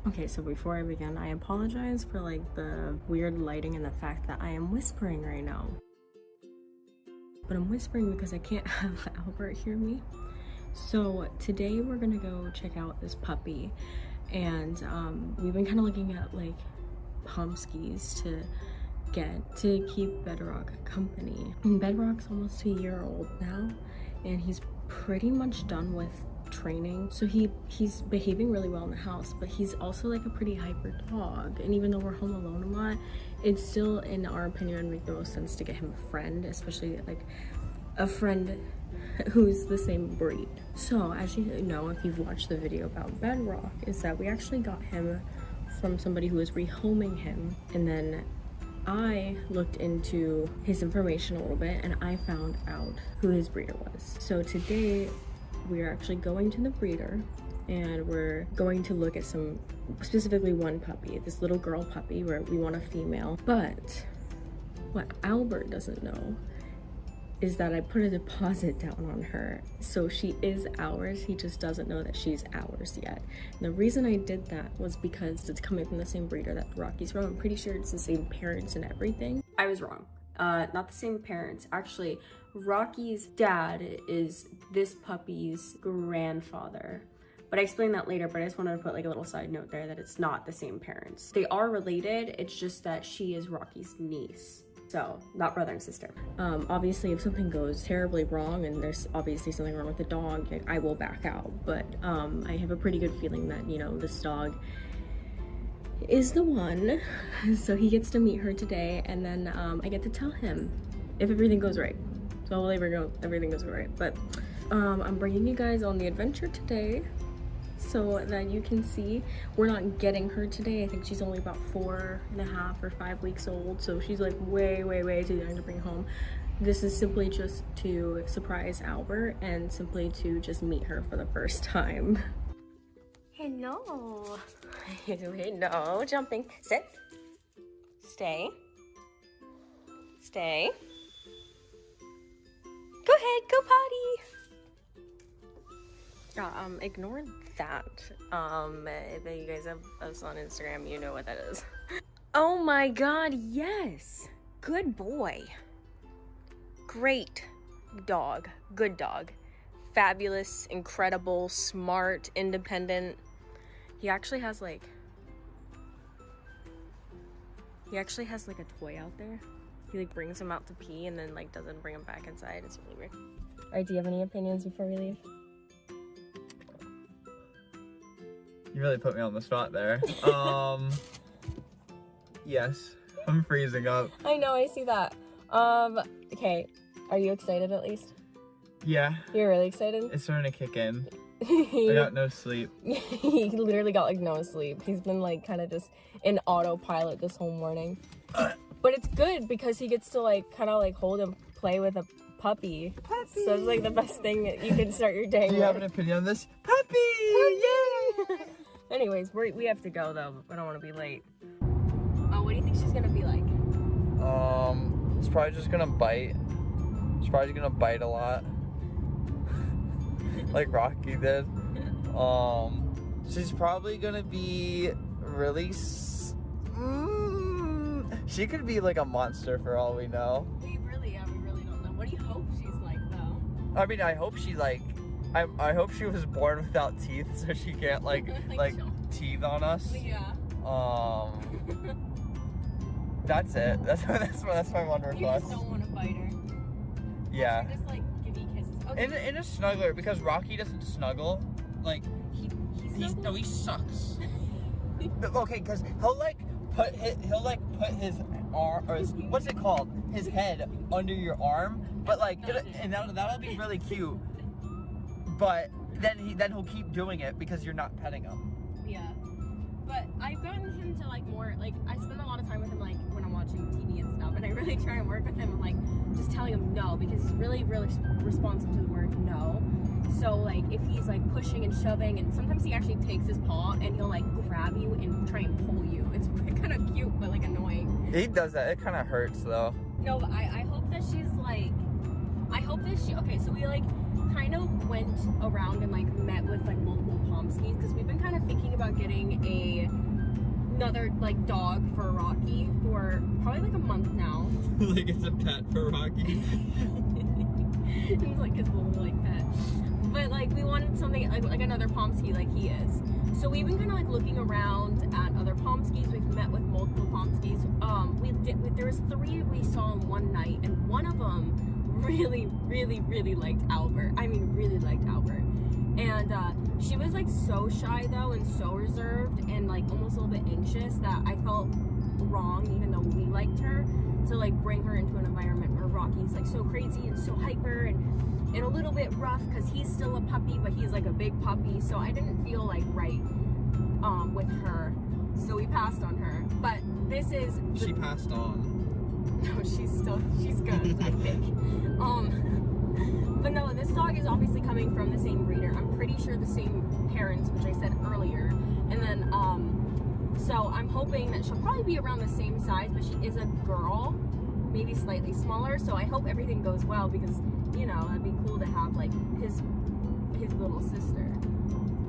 Okay, so before I begin, I apologize for like the weird lighting and the fact that I am whispering right now. But I'm whispering because I can't have Albert hear me. So today we're gonna go check out this puppy, and we've been kind of looking at like pumpskis to get to keep Bedrock company. And Bedrock's almost a year old now, and he's pretty much done with training, so he's behaving really well in the house, but he's also like a pretty hyper dog, and even though we're home alone a lot, it's still, in our opinion, would make the most sense to get him a friend, especially like a friend who's the same breed. So as you know, if you've watched the video about Bedrock, is that we actually got him from somebody who was rehoming him, and then I looked into his information a little bit and I found out who his breeder was. So today we're actually going to the breeder and we're going to look at some, specifically one puppy, this little girl puppy, where we want a female. But what Albert doesn't know is that I put a deposit down on her, so she is ours. He just doesn't know that she's ours yet. And the reason I did that was because it's coming from the same breeder that Rocky's from. I'm pretty sure it's the same parents and everything. I was wrong. Not the same parents. Actually, Rocky's dad is this puppy's grandfather. But I explained that later, but I just wanted to put like a little side note there that it's not the same parents. They are related, it's just that she is Rocky's niece. So, not brother and sister. Obviously, if something goes terribly wrong and there's obviously something wrong with the dog, like, I will back out. But I have a pretty good feeling that, you know, this dog is the one. So he gets to meet her today, and then I get to tell him if everything goes right. So hopefully everything goes right. But I'm bringing you guys on the adventure today so that you can see. We're not getting her today. I think she's only about 4.5 or 5 weeks old, so she's like way too young to bring home. This is simply just to surprise Albert and simply to just meet her for the first time. Hello. Hello. Jumping. Sit. Stay. Stay. Go ahead. Go potty. Ignore that. If you guys have us on Instagram, you know what that is. Oh my god, yes! Good boy. Great dog. Good dog. Fabulous, incredible, smart, independent. He actually has like a toy out there. He like brings him out to pee and then like doesn't bring him back inside. It's really weird. Alright, do you have any opinions before we leave? You really put me on the spot there. Yes, I'm freezing up. I know, I see that. Okay, are you excited at least? Yeah. You're really excited? It's starting to kick in. I got no sleep. He literally got like no sleep. He's been like kind of just in autopilot this whole morning. But it's good because he gets to like kind of like hold and play with a puppy. Puppy! So it's like the best thing that you can start your day with. Do you have an opinion on this? Puppy! Yay! Anyways, we have to go though. I don't want to be late. Oh, what do you think she's gonna be like? It's probably just gonna bite. She's probably gonna bite a lot. Like Rocky did. She's probably gonna be really she could be like a monster for all we know. We really don't know. What do you hope she's like though? I mean, I hope she like I hope she was born without teeth so she can't like teeth on us. Yeah. That's it. That's my one request. You just don't want to bite her. Yeah. Or just like give you kisses. Okay. In a snuggler, because Rocky doesn't snuggle. Like he sucks. Okay, because he'll put his arm, or what's it called? His head under your arm, but like and that'll be really cute. But then he'll keep doing it because you're not petting him. Yeah. But I've gotten him to like more, like I spend a lot of time with him like when I'm watching TV and stuff, and I really try and work with him and like just telling him no, because he's really responsive to the word no. So like if he's like pushing and shoving, and sometimes he actually takes his paw and he'll like grab you and try and pull you. It's kind of cute but like annoying. He does that. It kind of hurts though. No, but I hope that she's like, okay, so we like kind of went around and like met with like multiple Pomskis, because we've been kind of thinking about getting a another like dog for Rocky for probably like a month now. Like it's a pet for Rocky. He's like his little like pet. But like we wanted something like another Pomsky like he is. So we've been kind of like looking around at other Pomskys. We've met with multiple Pomskys. There was 3 we saw in one night, and one of them really liked Albert. I mean, really liked Albert. And she was like so shy though, and so reserved, and like almost a little bit anxious, that I felt wrong, even though we liked her, to like bring her into an environment where Rocky's like so crazy and so hyper and a little bit rough, because he's still a puppy, but he's like a big puppy. So I didn't feel like right with her, so we passed on her. But this is she passed on. No, she's good, I think. But no, this dog is obviously coming from the same breeder. I'm pretty sure the same parents, which I said earlier. And then so I'm hoping that she'll probably be around the same size, but she is a girl, maybe slightly smaller. So I hope everything goes well, because you know, it'd be cool to have like his little sister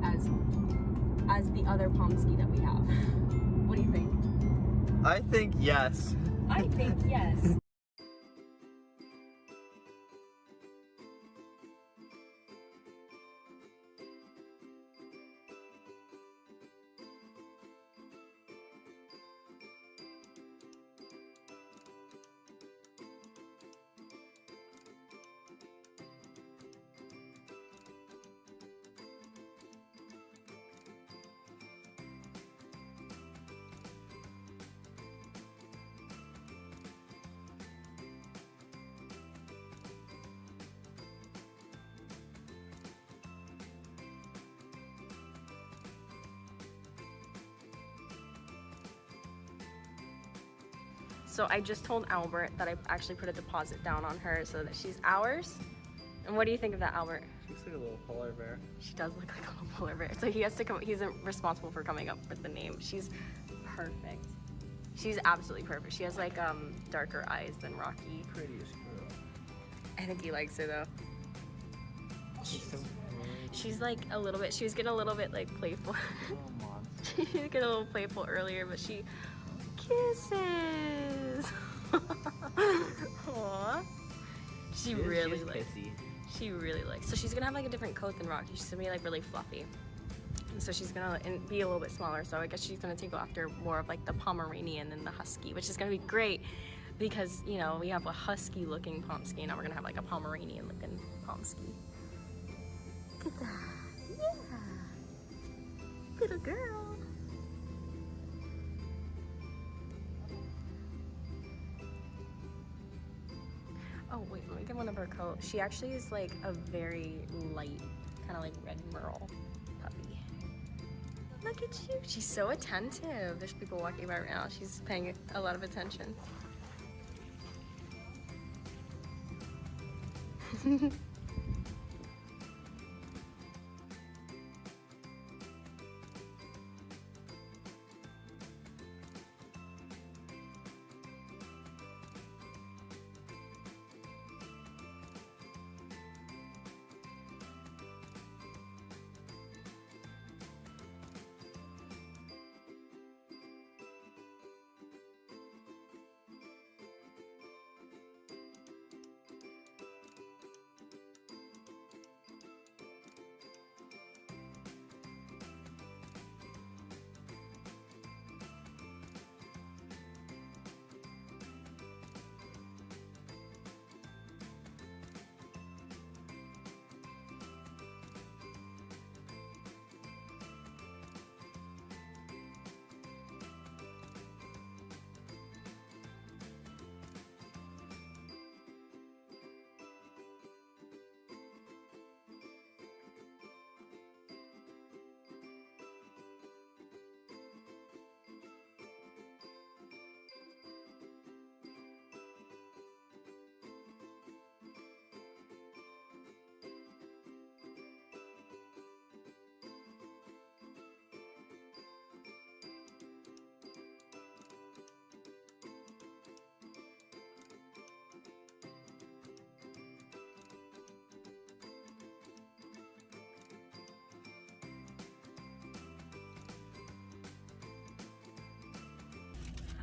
as the other Pomsky that we have. What do you think? I think yes. I think yes. So I just told Albert that I actually put a deposit down on her so that she's ours. And what do you think of that, Albert? She looks like a little polar bear. She does look like a little polar bear. So he has to come, he's responsible for coming up with the name. She's perfect. She's absolutely perfect. She has like darker eyes than Rocky. Prettiest girl. I think he likes her though. She's like a little bit, she was getting a little bit like playful. She was getting a little playful earlier, but she kisses. Aww. She really likes. She really likes. So she's gonna have like a different coat than Rocky. She's gonna be like really fluffy. And so she's gonna be a little bit smaller. So I guess she's gonna take after more of like the Pomeranian and the Husky, which is gonna be great because you know we have a Husky looking Pomsky, and now we're gonna have like a Pomeranian looking Pomsky. Look at that. Yeah. Little girl. Oh wait, let me get one of her coat. She actually is like a very light, kind of like red merle puppy. Look at you. She's so attentive. There's people walking by right now. She's paying a lot of attention.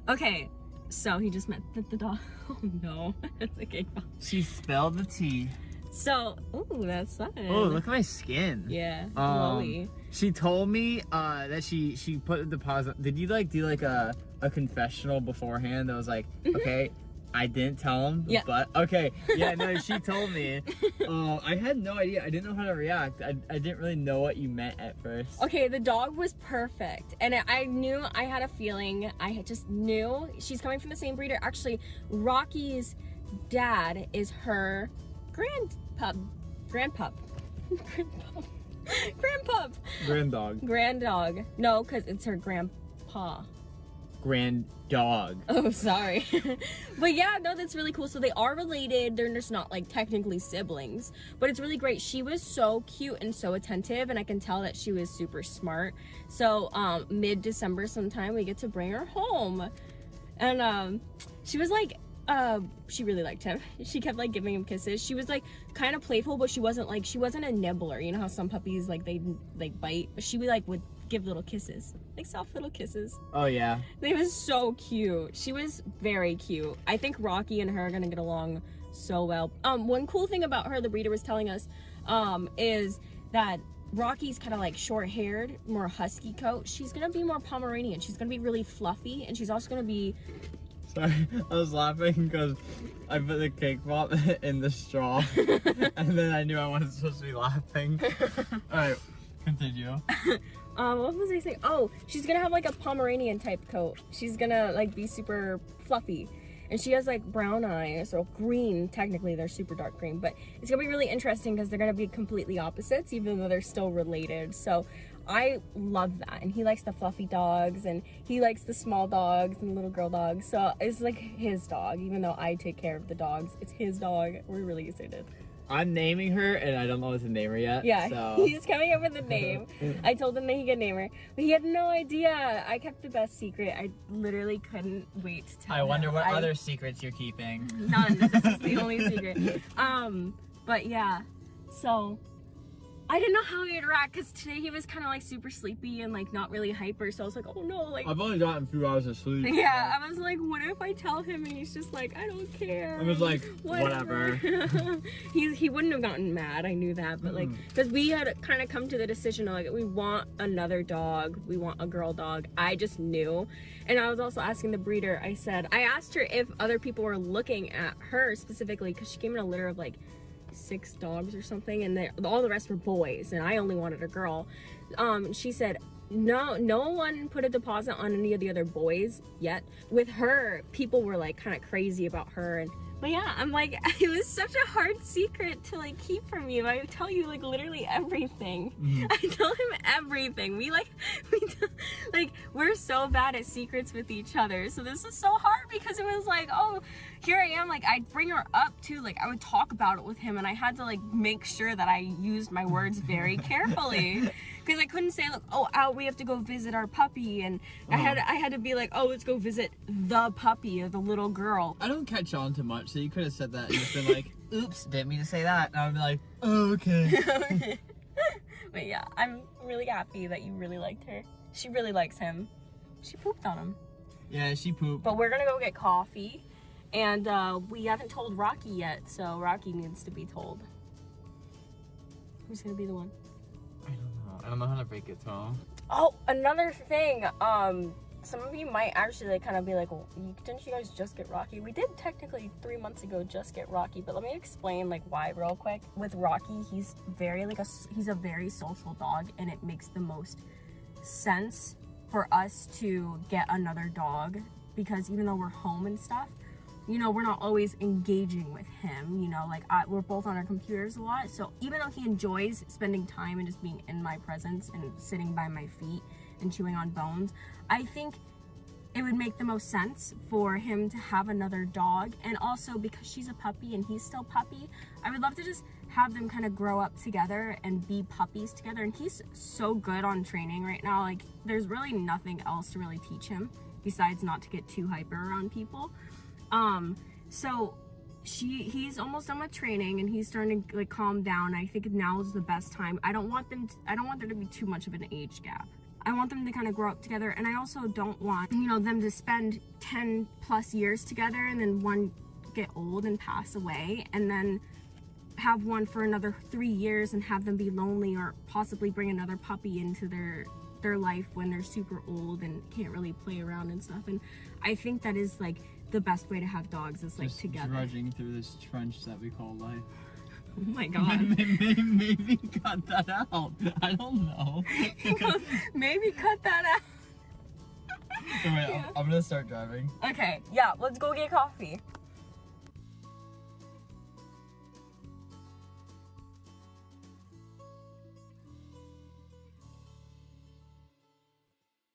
Okay, so he just met the dog. Oh no, it's okay. She spilled the tea. So, ooh, that's fun. Oh, look at my skin. Yeah, glowy. She told me that she put a deposit. Did you like do like a confessional beforehand that was like, okay, I didn't tell him, yeah. but okay, yeah, no, she told me. I had no idea. I didn't know how to react. I didn't really know what you meant at first. Okay, the dog was perfect, and I knew, I had a feeling. I just knew she's coming from the same breeder. Actually, Rocky's dad is her grandpup. Grand dog. No, because it's her grandpa. Grand dog. Oh, sorry. But yeah, no, that's really cool. So they are related. They're just not like technically siblings, but it's really great. She was so cute and so attentive, and I can tell that she was super smart. So mid-December sometime we get to bring her home, and she was like, she really liked him. She kept like giving him kisses. She was like kind of playful, but she wasn't a nibbler. You know how some puppies like they like bite, but she would give little kisses, like soft little kisses. Oh yeah. They was so cute. She was very cute. I think Rocky and her are gonna get along so well. One cool thing about her, the breeder was telling us, is that Rocky's kind of like short-haired, more husky coat. She's gonna be more Pomeranian. She's gonna be really fluffy, and she's also gonna be. Sorry, I was laughing because I put the cake pop in the straw, and then I knew I wasn't supposed to be laughing. All right, continue. What was I saying? Oh, she's gonna have like a Pomeranian type coat. She's gonna like be super fluffy, and she has like brown eyes, or green. Technically, they're super dark green, but it's gonna be really interesting because they're gonna be completely opposites, even though they're still related. So I love that, and he likes the fluffy dogs, and he likes the small dogs and the little girl dogs. So it's like his dog, even though I take care of the dogs. It's his dog. We're really excited. I'm naming her, and I don't know what to name her yet. Yeah, so. he's coming up with a name. I told him that he could name her, but he had no idea. I kept the best secret. I literally couldn't wait to tell him. I wonder what other secrets you're keeping. None. This is the only secret. But yeah, so I didn't know how he'd react because today he was kind of like super sleepy and like not really hyper. So I was like, oh no, like. I've only gotten a few hours of sleep. Yeah, I was like, what if I tell him and he's just like, I don't care. I was like, whatever. He wouldn't have gotten mad. I knew that, but like, because we had kind of come to the decision of like, we want another dog. We want a girl dog. I just knew. And I was also asking the breeder. I asked her if other people were looking at her specifically because she came in a litter of like 6 dogs or something, and all the rest were boys, and I only wanted a girl. She said no one put a deposit on any of the other boys yet. With her, people were like kind of crazy about her, but yeah, I'm like, it was such a hard secret to like keep from you. I tell you like literally everything. I tell him everything. We're so bad at secrets with each other. So this was so hard because it was like, oh, here I am, like I'd bring her up too, like I would talk about it with him, and I had to like make sure that I used my words very carefully. Because I couldn't say, like, oh, we have to go visit our puppy, and I had to be like, oh, let's go visit the puppy or the little girl. I don't catch on to much, so you could have said that and just been like, oops, didn't mean to say that. And I would be like, oh, okay. But yeah, I'm really happy that you really liked her. She really likes him. She pooped on him. Yeah, she pooped. But we're gonna go get coffee, and we haven't told Rocky yet, so Rocky needs to be told. Who's gonna be the one? I don't know how to break it to him. Oh, another thing. Some of you might actually like kind of be like, well, didn't you guys just get Rocky? We did technically 3 months ago just get Rocky, but let me explain like why real quick. With Rocky, he's he's a very social dog, and it makes the most sense for us to get another dog because even though we're home and stuff, you know, we're not always engaging with him, you know, like we're both on our computers a lot. So even though he enjoys spending time and just being in my presence and sitting by my feet and chewing on bones, I think it would make the most sense for him to have another dog. And also because she's a puppy and he's still puppy, I would love to just have them kind of grow up together and be puppies together. And he's so good on training right now. Like there's really nothing else to really teach him besides not to get too hyper around people. So he's almost done with training and he's starting to like calm down. I think now is the best time. I don't want there to be too much of an age gap. I want them to kind of grow up together, and I also don't want, you know, them to spend 10 plus years together and then one get old and pass away, and then have one for another 3 years and have them be lonely, or possibly bring another puppy into their life when they're super old and can't really play around and stuff. And I think that is like the best way to have dogs, is like just together. Drudging through this trench that we call life. Oh my god. Maybe cut that out. I don't know. Maybe cut that out. Wait, I'm gonna start driving. Okay, yeah, let's go get coffee.